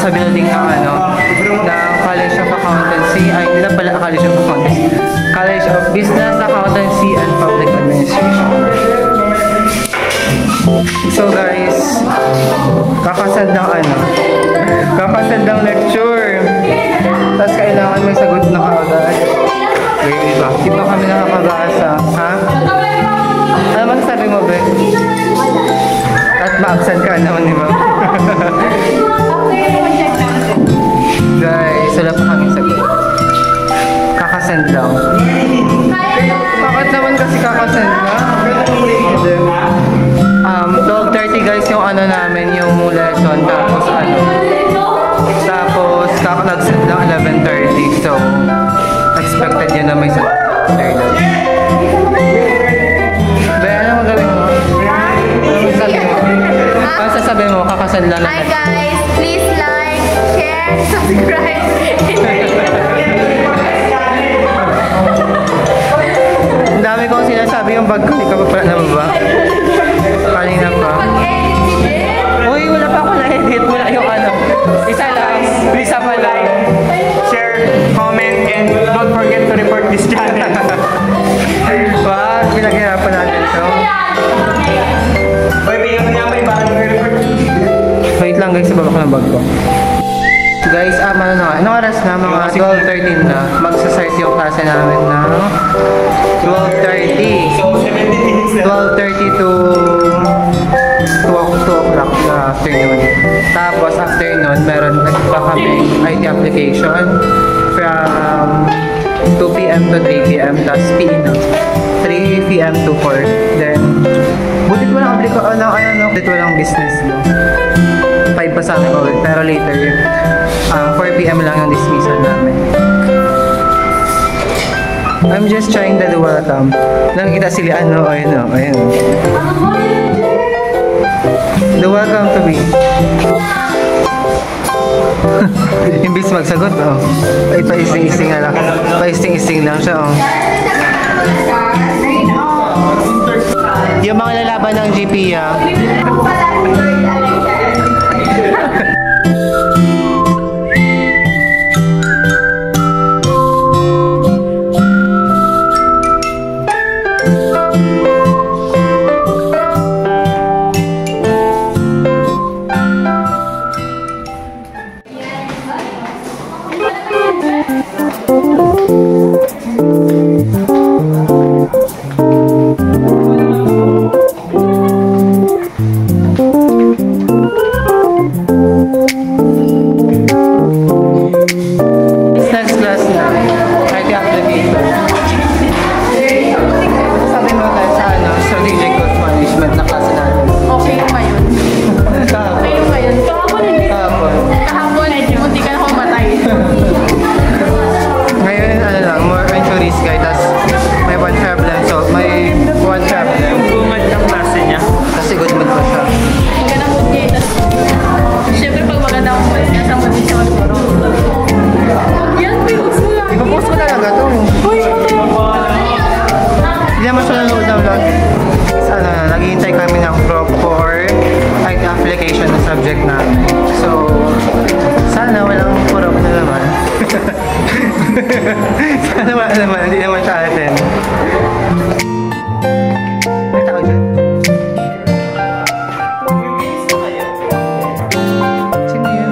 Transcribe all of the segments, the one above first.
Sa building ng College of Accountancy, ay hindi na pala College of Accountancy, College of Business, Accountancy and Public Administration. So guys, kakasad ng lecture. Tapos kailangan may sagot na kaagad. Diba? Di ba kami nakakabasa? Ha? Ano masasabi mo, Be? At ma-absent ka naman, di ba? Guys, wala pa kami sagot. Kakasend lang. Bakit naman kasi kakasend lang? 12:30 guys yung namin, yung lesson. Tapos kaka-nag-send lang 11:30. So, expected yun na may sagot. Be, ano magawin mo? Ano sasabihin mo? Kakasend lang. Hi guys, please like, share, subscribe. Ang dami kong sinasabi yung bag ko. Hindi ka pa pala nababa. Kanina pa. Uy, wala pa ako na-edit. Wala yung isa lang. Please pa like, share, comment, and don't forget to report this channel. Wag, pinaghirapan natin ito. Wait lang guys, ibaba ko ng bag ko. Guys, anong oras na? Mga 12:13 na. Magsa-start yung klase namin na 12:30. 12:30 to 2 o'clock na afternoon. Tapos afternoon, meron pa kami IT application from 2 p.m. to 3 p.m. Tapos PE na. 3 p.m. to 4. Then, butit walang business. 5 pa sa amin ulit. Pero later, 4 p.m. lang yung dismissal namin. I'm just trying to do welcome. Nakikita sila ayun. The welcome to be. Imbis magsagot, ay paisting-isting na lang. Paisting-isting lang siya, Yung mga lalaban ng GP, subject namin. So, sana walang purok na naman. Sana wala naman, hindi naman siya atin. May tao dyan? Sino yan?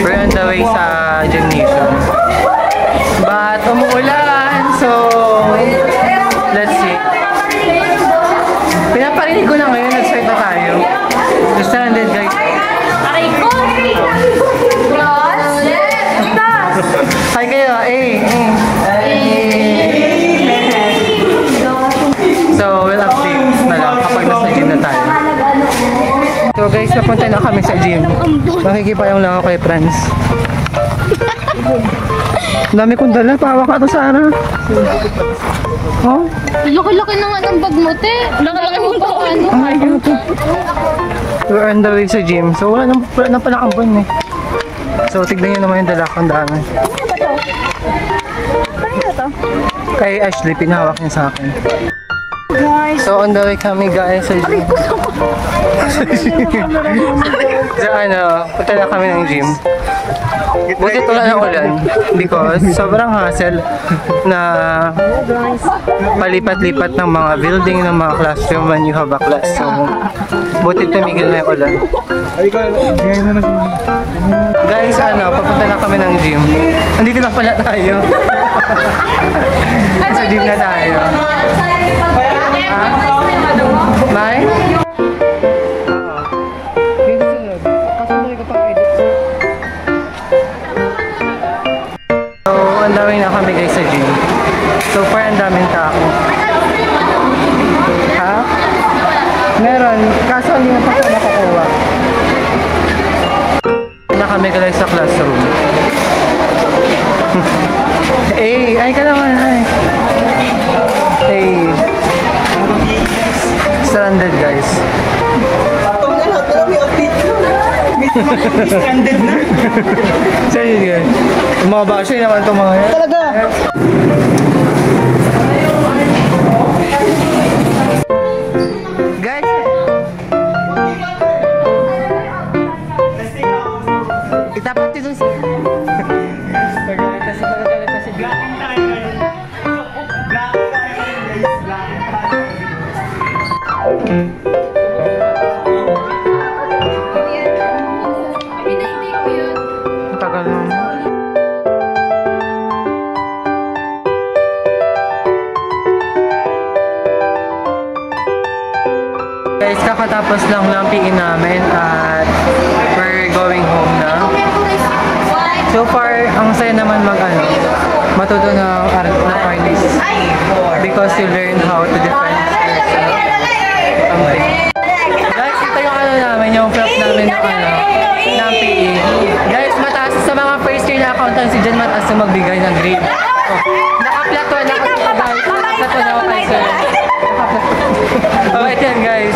We're on the way sa gymnasium. But umuulan, so let's see. Pinaparinig ko na ngayon, nag-start na tayo. Just landed guys. Aray ko! Hi kayo, So, we'll update na lang kapag nasa gym na tayo. So guys, napunta na kami sa gym. Makikipayong lang ako kay Franz. Ang dami kong dala, pawa ka to, Sarah. Oh? Laki-laki na nga ng bag mo, te. Laki-laki mo pa ano. Oh my God. We're on the way sa gym. So wala na pala kambon eh. So tignan nyo naman yung dala ko, ang dami. Kay Ashley, pinahawak niya sa akin. So on the way kami guys sa gym. So punta na kami ng gym. Buti wala ng ulan because sobrang hassle na palipat-lipat ng mga building ng mga classroom when you have a class. So buti tumigil na yung ulan. Guys, papunta na kami ng gym. Andito na pala tayo. Sa gym na tayo. May? So, ang dami na kami guys sa gym. So far, ang daming tao. Ha? Meron. Kaso hindi mo pa siya nakukuha. Na kami guys sa classroom. Ay ka naman, ay. Stranded guys. Stranded na. Sa'yo guys. Mga basyo naman itong mga yan. Talaga. Guys! Itapat ito si... Nagalit na si Black. Ang tagal naman. Guys, kakatapos lang ng PE namin at we're going home na. So far, ang saya naman matuto ng artist because you learn how to defend yourself. Guys, ito yung namin, yung prep namin ng PE. Guys, mataas sa mga first year na accountancy dyan, mataas yung magbigay ng grade. Naka-plato na ako kay sir. Okay, yan guys.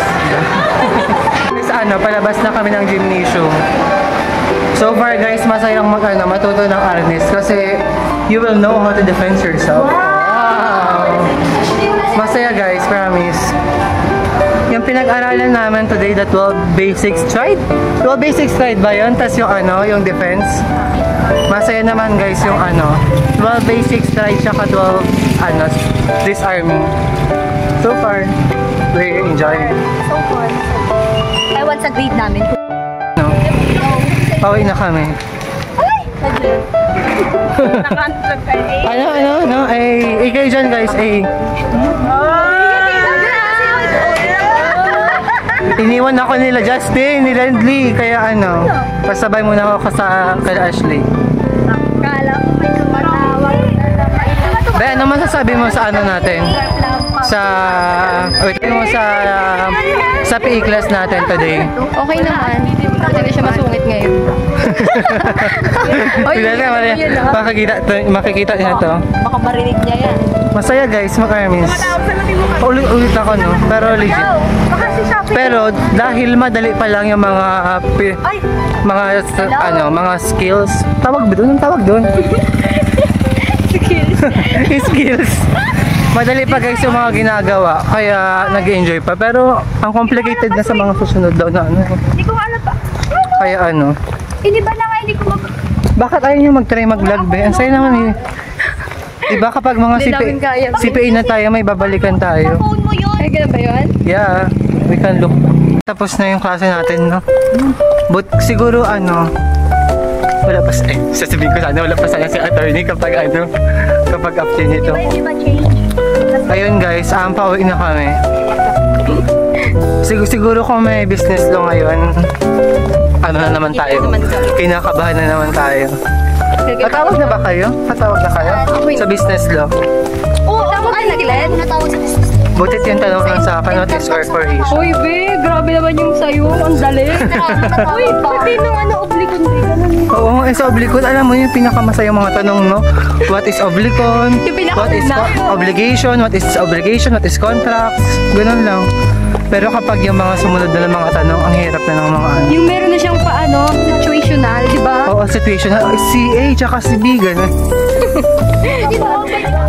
Palabas na kami ng gymnasium. So far guys, masayang matuto ng artist kasi you will know how to defend yourself. Wow! Masaya guys, promise. Yung pinag-aralan namin today, the 12 basics tried. 12 basics tried ba yun? Tapos yung defense. Masaya naman guys yung 12 basics tried tsaka 12 disarming. So far, we're enjoying. So fun. Ewan sa grade namin. Pauwi na kami. Naka-unplug kayo. Kayo dyan guys, Iniwan ako nila Justin, ni Landley, kaya pasabay muna ako kay Ashley. Kala ko may tumatawag na naman. Be, ano masasabi mo sa natin? Sa PE class natin today. Okay naman. Hindi siya masungit ngayon. Makikita niya to. Baka marinig niya yan. Masaya guys, makamis. Paulit-ulit ako pero legit. Pero dahil madali pa lang yung mga skills. Anong tawag doon? Skills. Madali pa guys yung mga ginagawa, kaya nag-enjoy pa. Pero ang complicated na sa mga susunod daw na Hindi ko alam pa. Kaya Iniba na nga, hindi ko Bakit ayaw nyo mag-try mag-vlog be? Ang saya naman Diba kapag mga CPA na tayo, may babalikan tayo. phone mo yun. Ay, ganun ba yun? Yeah, we can look. Tapos na yung klase natin, no? But siguro Wala pa sa... sasabihin ko sana, wala pa sana si attorney kapag after nito. Ayun guys, pauwi na kami. Siguro kung may business law ngayon, ano na naman tayo? Kinakabahan na naman tayo. Tatawag na ba kayo? Tatawag na kayo? Sa business law? Oo, tawag na Glenn. Natawag sa business. Butit yung tanong lang sa akin, what is corporation? Uy, be, grabe naman yung sayo. Ang dali. Uy, pati nung oblikon din. Oo, sa oblikon, alam mo yung pinakamasayang mga tanong, no? What is oblikon? What is obligation? What is obligation? What is contracts? Ganun lang. Pero kapag yung mga sumunod na ng mga tanong, ang hirap na ng mga ano. Yung meron na siyang situational, di ba? Oo, situational. Si A, tsaka si B, ganun.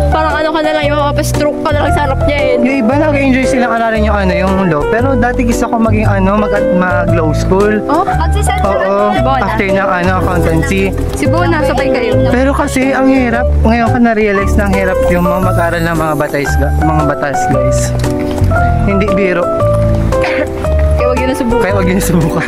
Parang ka na lang, yung mapapa-stroke ka na lang sa harap niya eh. Yung iba nag-enjoy silang aralin yung yung law. Pero dati gusto ko maging mag-law school. Oh, Oo, after ng accountancy. si Bona, sabay kayo. Pero kasi ang hirap, ngayon ko na-realize na ang hirap yung mga mag-aral ng mga batas guys. Hindi biro. Kaya wag yun na subukan. Kaya wag yun subukan.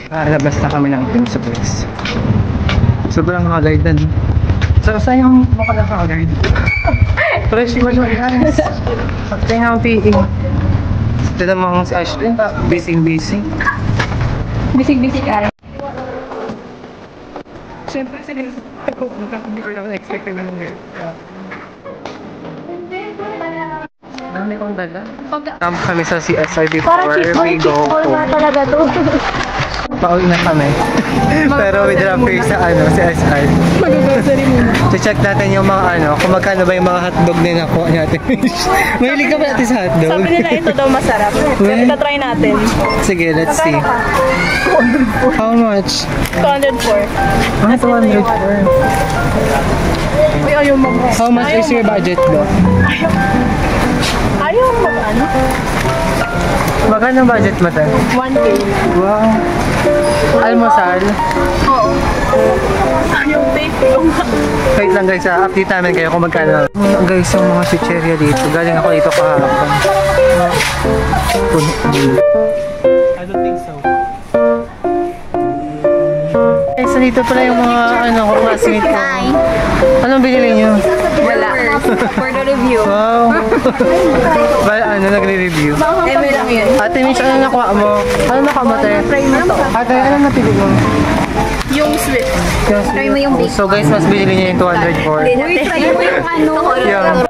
Labas na kami ng principles. Sobrang haggard na. So, saan yung mukha na haggard? Fresh ko siya guys. Pagkaya nga ang PE. Ito naman si Ashley. Busy. Bisig-bisig ka. Siyempre, hindi ko naman expect na naman. Dami kong dala. Kami sa CSI before we go home. talaga to. Pauwi na kami. Pero with wrapper sa CSI. Mag-grocery muna. So check natin yung mga kung magkano ba yung mga hotdog na nakuha natin. Mahilig ka ba natin sa hotdog? Sabi nila ito daw masarap. Well, Ita-try natin. Sige, let's see. How much? 204. Ah, 204. Uy, ayaw mag- How much is your budget ba? Ayaw mag-ano? Magkano budget mo tayo? 1K. Wow. Almusal? Oo. Ayaw tape yung Wait lang guys, update namin kayo kung magkano. Guys, yung mga chicheria dito. Galing ako dito kahapon. Puno. I don't think so. Guys, dito pala yung mga classmate ko. Anong binili nyo? wala. For the review. Wow. Nagre-review. May lang yun. Ate Mitch, ano nakuha mo? Ano nakuha mo, te? Try mo to. Ate, ano napili mo? Yung Swift. Try mo yung big. So guys, mas binili niya yung 204. Uy, try mo yung Yung